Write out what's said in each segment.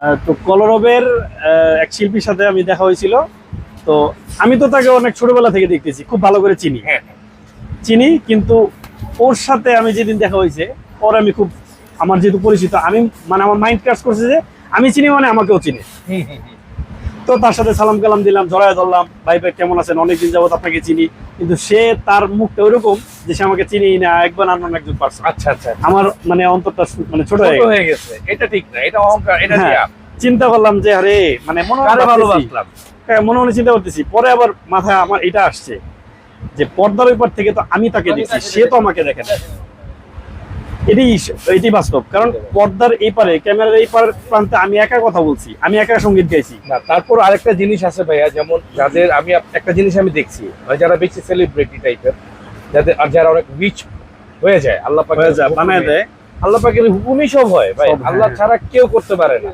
তো কলরবের এক শিল্পীর সাথে আমি দেখা হয়েছিল। তো আমি তো তাকে অনেক ছোটবেলা থেকে দেখতেছি, খুব ভালো করে চিনি। চিনি, কিন্তু ওর সাথে আমি যেদিন দেখা হয়েছে, ওর আমি খুব, আমার যেহেতু পরিচিত, আমি মানে আমার মাইন্ড কাজ করছে যে আমি চিনি মানে আমাকেও চিনি। তো তার সাথে সালাম কালাম দিলাম, জড়ায় ধরলাম, ভাই ভাই কেমন আছেন, অনেকদিন যাবত আপনাকে চিনি। কিন্তু সে, তার মুখটা ওইরকম যে সে আমাকে চিনি না, একবার আননোন একজন পারসন। আচ্ছা আচ্ছা, আমার মানে অন্তরটা মানে ছোট হয়ে গেছে। এটা ঠিক না, এটা অহংকার, এটা দিয়া চিন্তা করলাম যে আরে মানে মনে ভালোবাসলাম, মনে মনে চিন্তা করতেছি। পরে আবার মাথায় আমার এটা আসছে যে পর্দার ওই পার থেকে তো আমি তাকে দেখছি, সে তো আমাকে দেখে না। এটি বাস্তব, কারণ পর্দার এই পারে, ক্যামেরার এই পার প্রান্তে আমি একা কথা বলছি, আমি একা সঙ্গীত গাইছি না। তারপর আরেকটা জিনিস আছে ভাইয়া, যেমন যাদের আমি একটা জিনিস আমি দেখছি, যারা বেশি সেলিব্রিটি টাইপের, যাদের আর যারা অনেক রিচ হয়ে যায়, আল্লাহ পাক বানায় দেয়, আল্লাহ পাকের হুকুমই সব হয় ভাই, আল্লাহ ছাড়া কেউ করতে পারে না।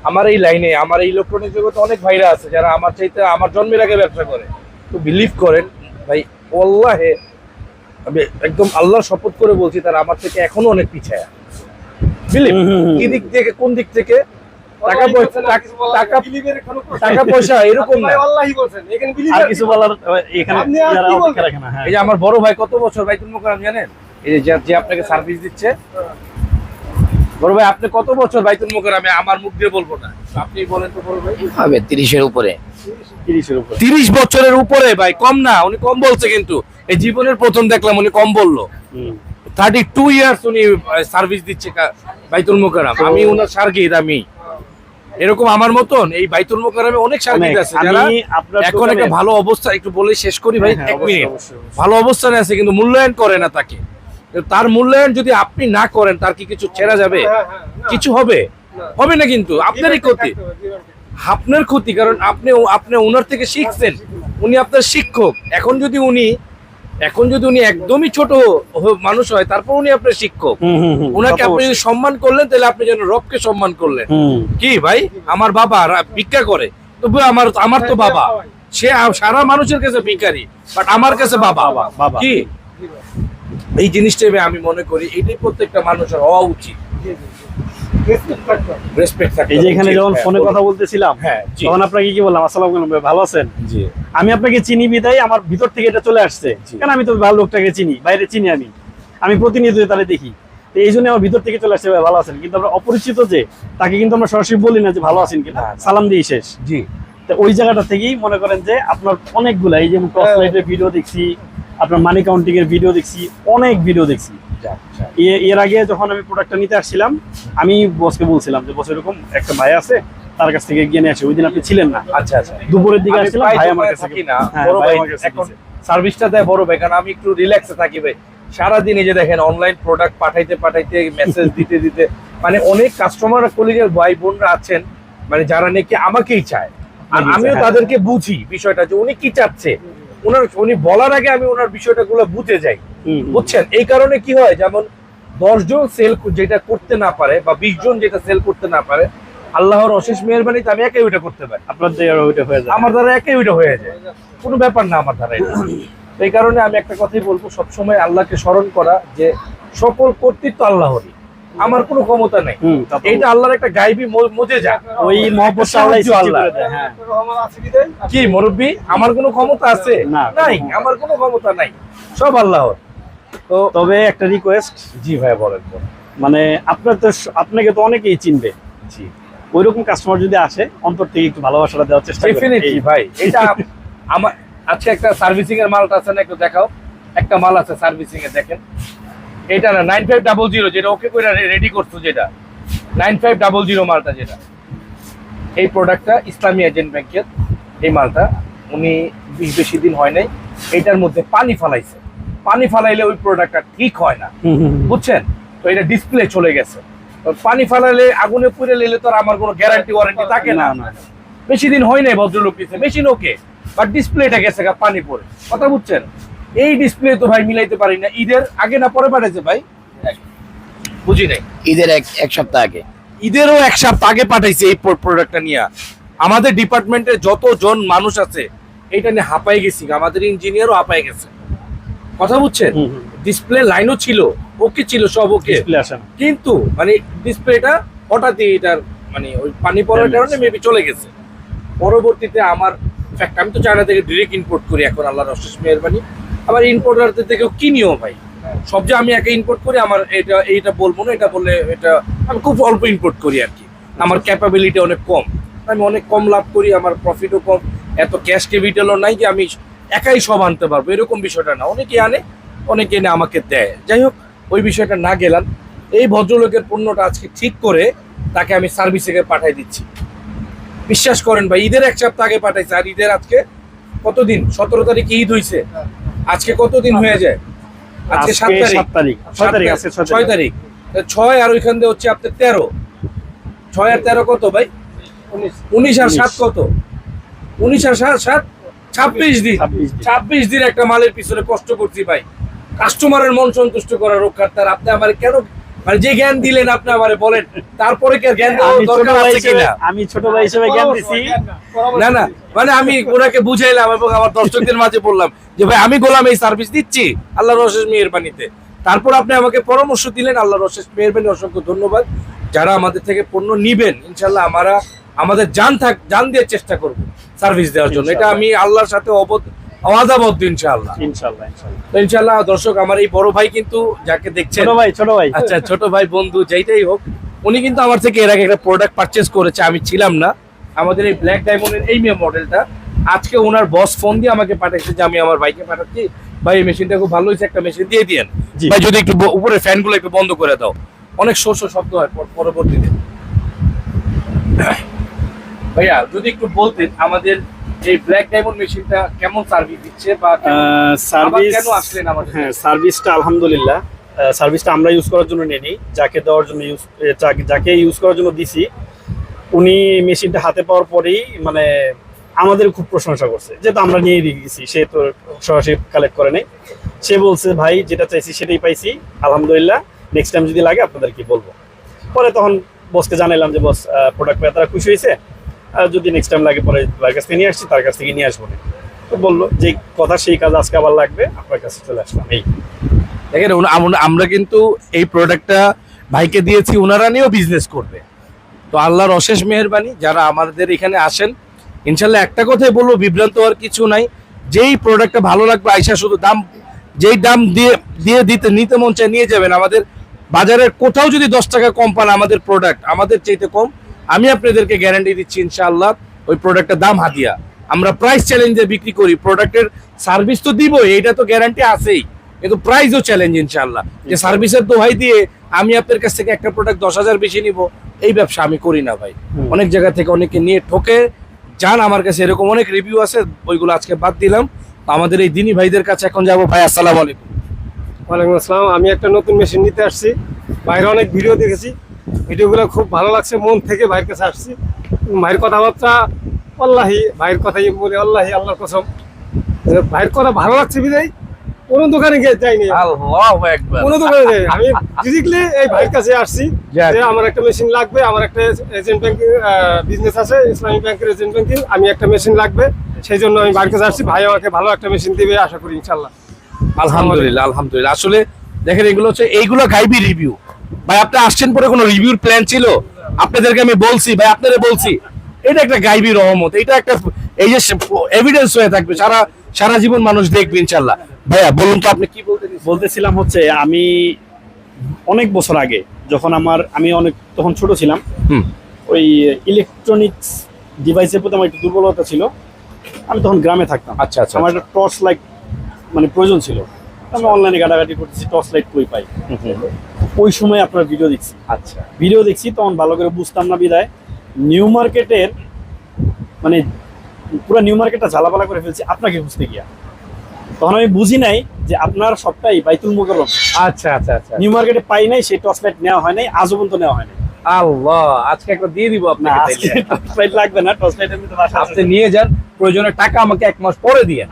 আমার এই লাইনে, আমার এই ইলেকট্রনিক জগতে অনেক ভাইরা আছে যারা আমার চাইতে, আমার জন্মের আগে ব্যবসা করে। তো বিলিভ করেন ভাই, আল্লাহে আমি একদম আল্লাহর শপথ করে বলছি, তারা আমার থেকে এখনো অনেক পিছায়। বিলিভ কি দিক থেকে, কোন দিক থেকে? টাকা পয়সা এরকম না। আর কিছু বলার এখানে যারা অপেক্ষা রাখে না। এই যে আমার বড় ভাই কত বছর বাইতুল মোকাররম জানেন? এই যে আপনাকে সার্ভিস দিচ্ছে, বড় ভাই আপনি কত বছর বাইতুল মোকাররমে? আমার মুখ দিয়ে বলবো না, আপনি বলেন তো বড় ভাই। হবে 30-এর উপরে। 30 বছরের উপরে ভাই, কম না। উনি কম বলছে, কিন্তু এই জীবনের প্রথম দেখলাম উনি কম বললো। 32 ইয়ার্স উনি সার্ভিস দিচ্ছে বাইতুল মোকাররম। আমি ওনার শারগিদ। আমি এরকম আমার মতন এই বাইতুল মোকাররমে অনেক শারগিদ আছে যারা এখন একটা ভালো অবস্থা, একটু বলে শেষ করি ভাই, 1 মিনিট। ভালো অবস্থানে আছে কিন্তু মূল্যায়ন করে না তাকে। তার মূল্যায়ন যদি আপনি না করেন, তার কি কিছু ছেড়া যাবে? কিছু হবে? হবে না, কিন্তু আপনারই ক্ষতি, আপনার ক্ষতি। কারণ আপনি ওনার থেকে শিখছেন, উনি আপনার শিক্ষক। এখন যদি উনি একদমই ছোট মানুষ হয়, তারপর উনি আপনার শিক্ষক। উনাকে আপনি যদি সম্মান করলেন, তাহলে আপনি যেন রবকে সম্মান করলেন। কি ভাই, আমার বাবা ভিক্ষা করে, তবু আমার তো বাবা, সে সারা মানুষের কাছে ভিখারি, বাট আমার কাছে বাবা। কি এই জিনিসটাই আমি মনে করি এটাই প্রত্যেকটা মানুষের হওয়া উচিত। এই যে এখানে যখন ফোনে কথা বলতেছিলাম, তখন আপনাকে কি বললাম, আসসালামু আলাইকুম ভাই, ভালো আছেন? আমি আপনাকে চিনি বিদায় আমার ভিতর থেকে এটা চলে আসছে, কারণ আমি তো ভালো লোকটাকে চিনি, বাইরে চিনি, আমি প্রতিনিয়ত তাহলে দেখি, তো এই জন্য আমার ভিতর থেকে চলে আসছে ভাই ভালো আছেন। কিন্তু আমরা অপরিচিত যে, তাকে কিন্তু আমরা সরাসরি বলি না যে ভালো আছেন কিনা, সালাম দিয়ে শেষ। জি, তো ওই জায়গাটা থেকেই মনে করেন যে আপনার অনেকগুলা, এই যেমন ক্রস লাইটের ভিডিও দেখছি, আপনার মানি কাউন্টিং এর ভিডিও দেখছি, অনেক ভিডিও দেখছি। এর আগে যখন আমি প্রোডাক্টটা নিতে আসছিলাম, আমি বসকে বলছিলাম যে বস এরকম একটা ভাই আছে, তার কাছ থেকে গিয়ে নিয়ে আসে। ওই দিন আপনি ছিলেন না। আচ্ছা আচ্ছা, দুপুরের দিকে আসছিলাম, ভাই আমার কাছে থাকি না, বড় ভাই এখন সার্ভিসটা দেয় বড় ভাই, কারণ আমি একটু রিল্যাক্সে থাকি ভাই। সারাদিন এই যে দেখেন অনলাইন প্রোডাক্ট পাঠাইতে মেসেজ দিতে মানে অনেক কাস্টমার কলিগের ভাই বোনরা আছেন, মানে যারা নাকি আমাকেই চায়, আর আমিও তাদেরকে বুঝি বিষয়টা যে উনি কি চাচ্ছে। উনি বলার আগে আমি ওনার বিষয়টা গুলো বুঝে যাই, বুঝছেন? এই কারণে কি হয়, যেমন 10 জন সেল যেটা করতে না পারে, বা 20 জন যেটা সেল করতে না পারে, আল্লাহর অশেষ মেহেরবানিতে আমি একাই ওইটা করতে পারি। আপনার দ্বারা ওইটা হয়ে যায়, আমার দ্বারা একাই ওইটা হয়ে যায়, কোনো ব্যাপার না আমার দ্বারা এটা। এই কারণে আমি একটা কথাই বলবো, সবসময় আল্লাহকে স্মরণ করা, যে সকল কর্তৃত্ব আল্লাহরই, আমার কোনো ক্ষমতা নেই। এইটা আল্লাহর একটা গায়েবী মুজিজা, ওই মহব্বতটা আল্লাহ। কি মুরব্বি, আমার কোনো ক্ষমতা আছে? নাই, আমার কোনো ক্ষমতা নাই, সব আল্লাহর। তো তবে একটা রিকোয়েস্ট। জি ভাই বলেন। মানে আপনাকে তো অনেকেই চিনবে, জি, ওইরকম কাস্টমার যদি আসে, অন্তর থেকে একটু ভালোবাসাটা দেওয়ার চেষ্টা করবেন। ডেফিনেটলি ভাই, এটা আমার আজকে একটা সার্ভিসিং এর মালটা আছে না, একটু দেখাও। একটা মাল আছে সার্ভিসিং এ, দেখেন এটা না 9500, যেটা ওকে করে রেডি করছো, যেটা 9500 মালটা, যেটা এই প্রোডাক্টটা ইসলামী এজেন্ট ব্যাংকের এই মালটা, উনি বেশি দিন হয় নাই, এটার মধ্যে পানি ফালাইছে। পানি ফালাইলে ওই প্রোডাক্টটা ঠিক হয় না, বুঝছেন? তো এটা ডিসপ্লে চলে গেছে। তো পানি ফালাইলে, আগুনে পুড়ে নিলে তো আমার কোনো গ্যারান্টি ওয়ারেন্টি থাকে না। বেশি দিন হয় নাই ভদ্রলোক দিচ্ছে, মেশিন ওকে, বাট ডিসপ্লেটা গেছে পানি পড়ে। কথা বুঝছেন? এই ডিসপ্লে তো ভাই মিলাইতে পারি না। ঈদের আগে না পরে পাঠাইছে ভাই, বুঝি নাই। ঈদের এক সপ্তাহ আগে, ঈদেরও 1 সপ্তাহ আগে পাঠাইছে এই প্রোডাক্টটা নিয়ে। আমাদের ডিপার্টমেন্টে যতজন মানুষ আছে এটা নিয়ে হাঁপাই গেছি, আমাদের ইঞ্জিনিয়ারও হাঁপাই গেছে। কথা বুঝছেন? ডিসপ্লে লাইনও ছিল, ওকে ছিল, সব ওকে, কিন্তু মানে ডিসপ্লেটা হঠাৎই এটার মানে ওই পানি পড়ার কারণে মেবি চলে গেছে। পরবর্তীতে আমার fact, আমি তো চায়না থেকে ডিরেক্ট ইম্পোর্ট করি এখন, আল্লাহর অশেষ মেহেরবানি। আবার ইম্পোর্টারদের থেকেও কিনিও ভাই, সব যে আমি একা ইম্পোর্ট করি আমার এইটা বলবো না, এটা বললে এটা আমি খুব অল্প ইম্পোর্ট করি আর কি। আমার ক্যাপাবিলিটি অনেক কম, আমি অনেক কম লাভ করি, আমার প্রফিটও কম, এত ক্যাশ ক্যাপিটালও নাই যে আমি একাই সব আনতে পারবো, এরকম বিষয়টা না। অনেকে আনে, অনেকে এনে আমাকে দেয়। যাই হোক, ওই বিষয়টা না গেলাম। এই ভদ্রলোকের পণ্যটা আজকে ঠিক করে তাকে আমি সার্ভিসে পাঠাই দিচ্ছি। বিশ্বাস করেন ভাই, ঈদের 1 সপ্তাহ আগে পাঠাইছে, আর ঈদের আজকে কতদিন? 17 তারিখে ঈদ হইছে, আজকে কতদিন হয়ে যায়? আজকে 7 তারিখ, 6 তারিখ, 6 আর ওইখান দিয়ে হচ্ছে আপনার 13, 6 আর 13 কত ভাই? 19 আর 7 কত? 19 আর 7 26 দিন। 26 দিন একটা মালের পিছনে কষ্ট করছি ভাই, কাস্টমারের মন সন্তুষ্ট করার রক্ষার্থার। আপনি আমার কেন মানে যে জ্ঞান দিলেন আপনি আমারে বলেন, তারপরে কি আর জ্ঞান দেওয়ার দরকার আছে কিনা? আমি ছোট ভাই হিসেবে জ্ঞান দিছি না না, মানে আমি ওনাকে বুঝাইলাম এবং আমার দর্শকদের মাঝে বললাম যে ভাই আমি গোলাম এই সার্ভিস দিচ্ছি আল্লাহর অশেষ মেহেরবানিতে। তারপর আপনি আমাকে পরামর্শ দিলেন, আল্লাহর অশেষ মেহেরবানি, অসংখ্য ধন্যবাদ। যারা আমাদের থেকে পণ্য নিবেন, ইনশাল্লাহ আমাদের জান দিয়ে চেষ্টা করব সার্ভিস দেওয়ার জন্য। এটা আমি আল্লাহর সাথে অবাধাবদ্ধ ইনশাআল্লাহ। তো ইনশাআল্লাহ দর্শক, আমার এই বড় ভাই কিন্তু যাকে দেখছেন, ছোট ভাই আচ্ছা ছোট ভাই বন্ধু যেটাই হোক, উনি কিন্তু আমার থেকে এর আগে একটা প্রোডাক্ট পারচেজ করেছে, আমি ছিলাম না। আমাদের এই ব্ল্যাক ডায়মন্ডের এই মডেলটা আজকে ওনার বস ফোন দিয়ে আমাকে পাঠাচ্ছে যে আমি আমার ভাইকে পাঠাচ্ছি, ভাই এই মেশিনটা খুব ভালো হয়েছে, একটা মেশিন দিয়ে দিয়েন ভাই, যদি একটু উপরে ফ্যানগুলো একটু বন্ধ করে দাও, অনেক শব্দ হয় পরবর্তীতে। ভাইয়া যদি একটু বলতেন আমাদের এই ব্ল্যাক ডায়মন্ড মেশিনটা কেমন সার্ভিস দিচ্ছে, বা সার্ভিস কেন আসলেন আমাদের? হ্যাঁ, সার্ভিসটা আলহামদুলিল্লাহ, সার্ভিসটা আমরা ইউজ করার জন্য নেই, যাকে দেওয়ার জন্য যাকে ইউজ করার জন্য দিছি, উনি মেশিনটা হাতে পাওয়ার পরেই মানে আমাদের খুব প্রশংসা করছে, যেহেতু আমরা নিয়ে গেছি, সে তো সরাসরি কালেক্ট করে নেই। সে বলছে ভাই যেটা চাইছি সেটাই পাইছি, আলহামদুলিল্লাহ, নেক্সট টাইম যদি লাগে আপনাদেরকে বলবো। পরে তখন বসকে জানাইলাম যে বস, প্রোডাক্ট পেয়ে তারা খুশি হয়েছে, যদি নেক্সট টাইম লাগে পরে তার কাছ থেকে নিয়ে আসছি, তার কাছ থেকে নিয়ে আসবো না। তো বললো যে কথা সেই কাজ আজকে আবার লাগবে, আপনার কাছে চলে আসলাম। এই দেখেন, আমরা কিন্তু এই প্রোডাক্টটা ভাইকে দিয়েছি, ওনারা নিয়েও বিজনেস করবে। তো আল্লাহর অশেষ মেহেরবানি, যারা আমাদের এখানে আসেন ইনশাল্লাহ একটা কথাই বলবো, বিভ্রান্ত হওয়ার কিছু নাই। যেই প্রোডাক্টটা ভালো লাগবে আইসা শুধু যেই দাম দিয়ে নিতে মন চায় নিয়ে যাবেন। আমাদের বাজারের কোথাও যদি 10 টাকা কম পান, আমাদের প্রোডাক্ট আমাদের চাইতে কম, আমি আপনাদেরকে গ্যারান্টি দিচ্ছি ইনশাআল্লাহ ওই প্রোডাক্টের দাম হাতিয়া। আমরা প্রাইস চ্যালেঞ্জে বিক্রি করি, প্রোডাক্টের সার্ভিস তো দিবই, এটা তো গ্যারান্টি আছেই, কিন্তু প্রাইসও চ্যালেঞ্জ ইনশাআল্লাহ। যে সার্ভিসের দোহাই দিয়ে আমি আপনার কাছ থেকে একটা প্রোডাক্ট 10,000 বেশি নিব, এই ব্যবসা আমি করি না ভাই। অনেক জায়গা থেকে অনেকে নিয়ে ঠকে যান, আমার কাছে এরকম অনেক রিভিউ আছে, ওইগুলো আজকে বাদ দিলাম। আমাদের এই দিনী ভাইদের কাছে এখন যাবো। ভাই আসসালামু আলাইকুম। ওয়ালাইকুম আসসালাম। আমি একটা নতুন মেশিন নিতে আসছি, বাইরে অনেক ভিডিও দেখেছি, ভিডিওগুলো খুব ভালো লাগছে, মন থেকে ভাইয়ের কাছে আসছি। ভাইয়ের কথাবার্তা আল্লাহি, ভাইয়ের কথাই বলে আল্লাহি, আল্লাহর কসম, ভাইয়ের কথা ভালো লাগছে বিদায় কোনো দোকানে যাইনি, আল্লাহু আকবার। কোনো দোকানে যাই আমি ডিরেক্টলি এই ভাইয়ের কাছে আসছি যে আমার একটা মেশিন লাগবে, আমার একটা এজেন্ট ব্যাংকিং বিজনেস আছে, ইসলামিক ব্যাংকের এজেন্ট ব্যাংকিং, আমি একটা মেশিন লাগবে, সেই জন্য আমি ভাইয়ের কাছে আসছি। ভাই আমাকে ভালো একটা মেশিন দিবে আশা করি ইনশাল্লাহ। আলহামদুলিল্লাহ আলহামদুলিল্লাহ। আসলে দেখেন, এগুলো হচ্ছে এইগুলো গাইবি রিভিউ ভাই। আপনি আসছেন পরে কোনো রিভিউর প্ল্যান ছিল? আপনাদেরকে আমি বলছি ভাই, আপনাদের বলছি এটা একটা গাইবি রহমত, এটা একটা এই যে এভিডেন্স হয়ে থাকবে, সারা জীবন মানুষ দেখবে ইনশাল্লাহ। ভাইয়া বলুন তো আপনি কি বলতেছিলাম হচ্ছে, আমি অনেক বছর আগে যখন আমি তখন ছোট ছিলাম, ওই ইলেকট্রনিক্স ডিভাইসের প্রতি আমার একটু দুর্বলতা ছিল। আমি তখন গ্রামে থাকতাম। আচ্ছা আচ্ছা। আমার একটা টর্চ লাইট মানে প্রয়োজন ছিল, আমি অনলাইনে ঘাটাঘাটি করতেছি, টর্চ লাইট কই পাই। ওই সময় আপনার ভিডিও দেখছি। আচ্ছা, ভিডিও দেখছি, তখন ভালো করে বুঝতাম না বিদায় নিউ মার্কেটের মানে পুরো নিউ মার্কেটটা ঝালাপালা করে ফেলছি আপনাকে বুঝতে গিয়া। তখন আমি বুঝি নাই যে আপনার সবটাই বাইতুল মুকাররম। আচ্ছা আচ্ছা আচ্ছা। নিউ মার্কেটে পাই নাই, সেই টর্চ লাইট নেওয়া হয় নাই, আজও পর্যন্ত নেওয়া হয় নাই। আল্লাহ, আজকে একটা দিয়ে দিব আপনাকে। আজকে টর্চ লাইট লাগবে না, টর্চ লাইট এমনিতে বাসায় আছে। আপনি নিয়ে যান, প্রয়োজনে টাকা আমাকে 1 মাস পরে দিয়ে।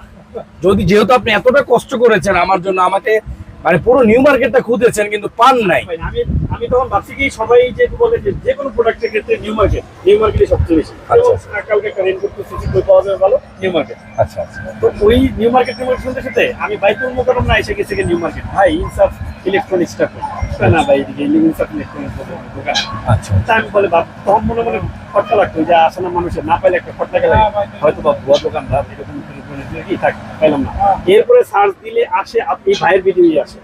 যেহেতু আপনি এতটা কষ্ট করেছেন আমার জন্য, আমাকে মানে পুরো নিউ মার্কেটটা খুঁজেছেন কিন্তু পান নাই। আমি তখন ভাবছি কি সবাই যেহেতু বলে যে কোনো প্রোডাক্টের ক্ষেত্রে নিউ মার্কেটে সবচেয়ে বেশি। কালকে একটা রেনকোট খুঁজতেছি, কই পাওয়া যাবে ভালো, নিউ মার্কেট। আচ্ছা আচ্ছা। তো ওই নিউ মার্কেট শুনতে শুনতে আমি বাইতুল মুকাররম না এসে গেছি নিউ মার্কেট। ভাই ইনসাফ ইলেকট্রনিক্সটা কই, না ভাই এদিকে ইলেকট্রনিক্স ইলেকট্রনিক্স দোকান। আচ্ছা তা আমি বলে ভাব তখন মনে মনে খটকা লাগতো যে আসলে মানুষের না পাইলে একটা খটকা গেলে হয়তো বা ভুয়া দোকানদার এরকম কি থাক পাইলাম না। এরপরে সার্চ দিলে আসে আপনি ভাইয়ের ভিডিওই আসে,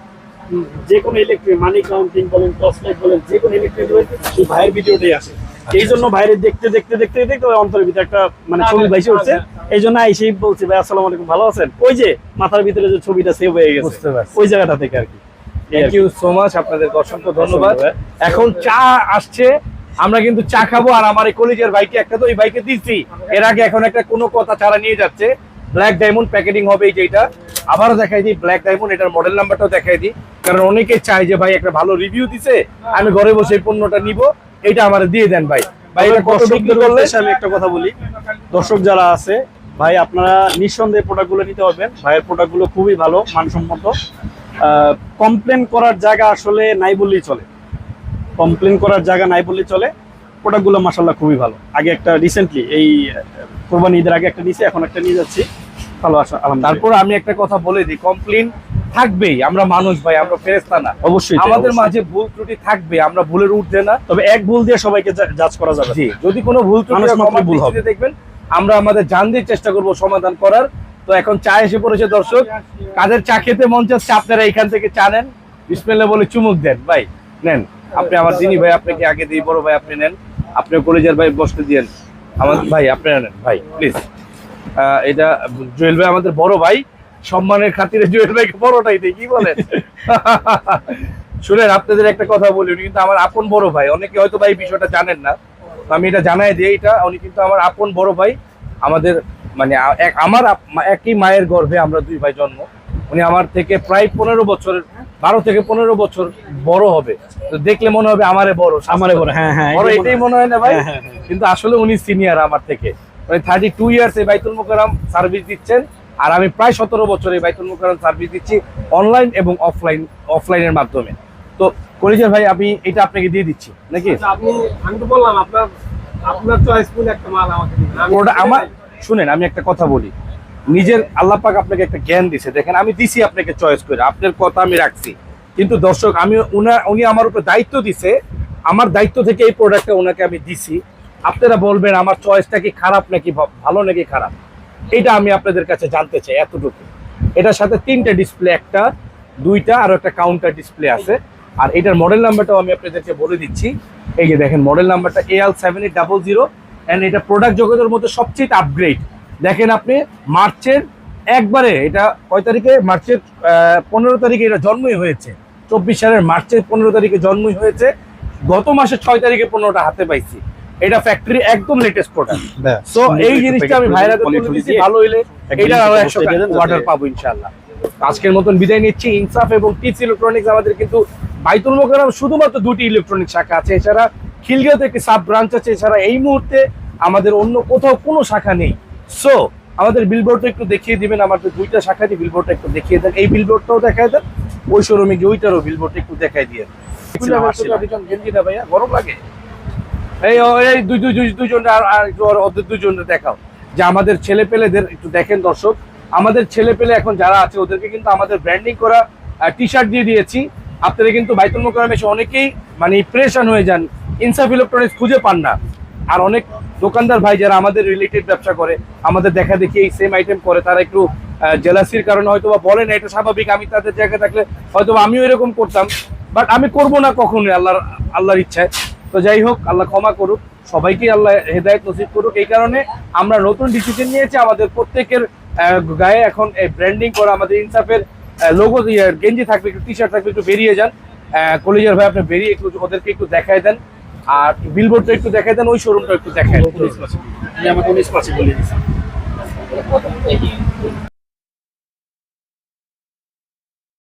যে কোনো ইলেকট্রিক মানি কাউন্টিং বলেন টসলাইট বলেন যে কোনো ইলেকট্রিক বলেন এই ভাইয়ের ভিডিওটাই আসে। এই জন্য ভাইরে দেখতে দেখতে দেখতে দেখতে ওই অন্তরের ভিতরে একটা মানে ছবি ভাইসে উঠছে। এই জন্য আইসেই বলছি ভাই আসসালামু আলাইকুম ভালো আছেন, ওই যে মাথার ভিতরে যে ছবিটা সেভ হয়ে গেছে বুঝতে পারছি। ওই জায়গাটা থেকে আর কি। থ্যাংক ইউ সো মাচ, আপনাদের অসংখ্য ধন্যবাদ। এখন চা আসছে, আমরা কিন্তু চা খাবো। আর আমার এই কলেজের বাইকে একটা তো এই বাইকে দিচ্ছি এর আগে, এখন একটা কোনো কথা ছাড়া নিয়ে যাচ্ছে ব্ল্যাক ডায়মন্ড প্যাকেটিং হবে এই যেটা। আবারও দেখাই দিই ব্ল্যাক ডায়মন্ড, এটার মডেল নাম্বারটাও দেখাই দিই, কারণ অনেকে চায় যে ভাই একটা ভালো রিভিউ দিছে আমি ঘরে বসে এই পণ্যটা নিব, এটা আমার দিয়ে দেন ভাই। ভাই এটা কত বিক্রি করলে? আমি একটা কথা বলি, দর্শক যারা আছে ভাই আপনারা নিঃসন্দেহে প্রোডাক্টগুলো নিতে পারবেন। ভাইয়ের প্রোডাক্টগুলো খুবই ভালো মানসম্মত, কমপ্লেন করার জায়গা আসলে নাই বললেই চলে, কমপ্লেন করার জায়গা নাই বললেই চলে। প্রোডাক্টগুলো মাশাআল্লাহ খুবই ভালো। আগে একটা রিসেন্টলি এই কোরবানি ঈদের আগে একটা নিয়েছি, এখন একটা নিয়ে যাচ্ছি, ভালো আসা আলহামদুলিল্লাহ। তারপর আমি একটা কথা বলে দিই, কমপ্লেন থাকবেই, আমরা মানুষ ভাই, আমরা ফেরেশতা না। অবশ্যই তাই, আমাদের অবশ্যই। মাঝে ভুল ত্রুটি থাকবে, আমরা ভুলের ঊর্ধ্বে না। তবে এক ভুল দিয়ে সবাইকে জাজ করা যাবে না। জি, যদি কোনো ভুল ত্রুটি মানুষ হয়, মাত্রই ক্ষমার ভুল হবে। দৃষ্টিতে দেখবেন, আমরা আমাদের জান দিয়ে চেষ্টা করব সমাধান করার। তো এখন চা এসে পড়েছে দর্শক, কাদের চা খেতে মন চাচ্ছে আপনারা এখান থেকে চা নেন, বিসমিল্লাহ বলে চুমুক দেন। ভাই নেন, আপনি আমার দিনী ভাই, আপনাকে আগে দিই, বড় ভাই আপনি নেন, আপনি কলেজের ভাই বসতে দিয়েন আমার ভাই, আপনারা নেন ভাই প্লিজ। এটা জুয়েল ভাই আমাদের বড় ভাই, সম্মানের খাতিরে জুয়েল ভাইকে বড়টাই দিই, কি বলেন? শুনেন, আপনাদের একটা কথা বলি, উনি কিন্তু আমার আপন বড় ভাই। অনেকে হয়তো ভাই বিষয়টা জানেন না, তো আমি এটা জানাই দিই, এটা উনি কিন্তু আমার আপন বড় ভাই। আমাদের মানে আমার একই মায়ের গর্ভে আমরা দুই ভাই জন্ম। উনি আমার থেকে প্রায় 15 বছরের, 12 থেকে 15 বছর বড় হবে। তো দেখলে মনে হবে আমারে বড়, আমারে বড়, হ্যাঁ হ্যাঁ বড় এটাই মনে হয় না ভাই? হ্যাঁ, হ্যাঁ, হ্যাঁ। কিন্তু আসলে উনি সিনিয়র আমার থেকে, মানে 32 ইয়ার্স এই বাইতুল মোকাররম সার্ভিস দিচ্ছেন। আর আমি প্রায় 17 বছর এই বাইতুল মোকাররম সার্ভিস দিচ্ছি অনলাইন এবং অফলাইনের মাধ্যমে। তো কলেজের ভাই আমি এটা আপনাকে দিয়ে দিচ্ছি নাকি? আমি তো বললাম আপনার চয়েসফুল একটা মাল আমাকে দিন। ওটা আমার, শুনেন আমি একটা কথা বলি, নিজের আল্লাহ পাক আপনাকে একটা জ্ঞান দিছে, দেখেন আমি দিছি আপনাকে চয়েস করে, আপনার কথা আমি রাখছি। কিন্তু দর্শক, আমি উনি আমার উপর দায়িত্ব দিছে, আমার দায়িত্ব থেকে এই প্রোডাক্টটা ওনাকে আমি দিছি। আপনারা বলবেন আমার চয়েসটা কি খারাপ নাকি ভালো নাকি খারাপ, এটা আমি আপনাদের কাছে জানতে চাই এতটুকু। এটার সাথে 3টা ডিসপ্লে, একটা 2টা আর একটা কাউন্টার ডিসপ্লে আছে। আর এটার মডেল নাম্বারটাও আমি আপনাদেরকে বলে দিচ্ছি, এই যে দেখেন মডেল নাম্বারটা AL7800। এন্ড এটা প্রোডাক্ট জগতের মধ্যে সবচেয়ে আপগ্রেড। দেখেন আপনি মার্চের একবারে, এটা কয় তারিখে, মার্চের 15 তারিখে এটা জন্মই হয়েছে, 24 সালের মার্চের 15 তারিখে জন্মই হয়েছে। গত মাসের 6 তারিখে 15টা হাতে পাইছি। এটা ফ্যাক্টরি একদম লেটেস্ট প্রোডাক্ট। সো এই জিনিসটা আমি ভাইরাতে তুলে দিচ্ছি, ভালো হইলে এটা আরো 100 অর্ডার পাবো ইনশাআল্লাহ। আজকের মতন বিদায় নিচ্ছি। ইনসাফ এবং টিপস ইলেকট্রনিক্স আমাদের কিন্তু বাইতুল মোকাররম শুধুমাত্র 2টি ইলেকট্রনিক শাখা আছে, এছাড়া খিলগাঁওতে একটি সাব ব্রাঞ্চ আছে, এছাড়া এই মুহূর্তে আমাদের অন্য কোথাও কোনো শাখা নেই। সো আমাদের বিলবোর্ডটা একটু দেখিয়ে দিবেন, আমাদের 2টা শাখাতে বিলবোর্ডটা একটু দেখিয়ে দেন, এই বিলবোর্ডটাও দেখায় দেন, ওই শোরুমে গিয়ে ওইটারও বিলবোর্ডটা একটু দেখাই দিয়ে। ভাইয়া গরম লাগে, এই দুইজন আর একটু ওদের দুজনের দেখাও, যে আমাদের ছেলে পেলেদের একটু দেখেন দর্শক। আমাদের ছেলে পেলে এখন যারা আছে ওদেরকে কিন্তু আমাদের ব্র্যান্ডিং করা টি শার্ট দিয়ে দিয়েছি। আপনারা কিন্তু বাইতুল মোকাররমে এসে অনেকেই মানে প্রেশান হয়ে যান, ইনসাফ ইলেকট্রনিক্স খুঁজে পান না। আর অনেক দোকানদার ভাই যারা আমাদের রিলেটেড ব্যবসা করে, আমাদের দেখা দেখি এই সেম আইটেম করে, তারা একটু জেলাসির কারণে হয়তো বা বলে না, এটা স্বাভাবিক। আমি তাদের জায়গায় থাকলে হয়তো আমিও এরকম করতাম, বাট আমি করবো না কখনোই, আল্লাহর ইচ্ছায়। তো যাই হোক, আল্লাহ ক্ষমা করুক, সবাইকে আল্লাহ হেদায়েত নসিব করুক। এই কারণে আমরা নতুন ডিসিশন নিয়েছি, আমাদের প্রত্যেকের গায়ে এখন ব্র্যান্ডিং করা আমাদের ইনসাফের লোগো দিয়ে গেঞ্জি থাকবে, একটু টি শার্ট থাকবে, একটু বেরিয়ে যান। কলেজের ভাই আপনি বেরিয়ে একটু ওদেরকে একটু দেখায় দেন, আর বিলবোর্ডটা একটু দেখায় দেন, ওই শোরুমটা একটু দেখায় দেন। আমাকে 19 বলে দিয়েছে।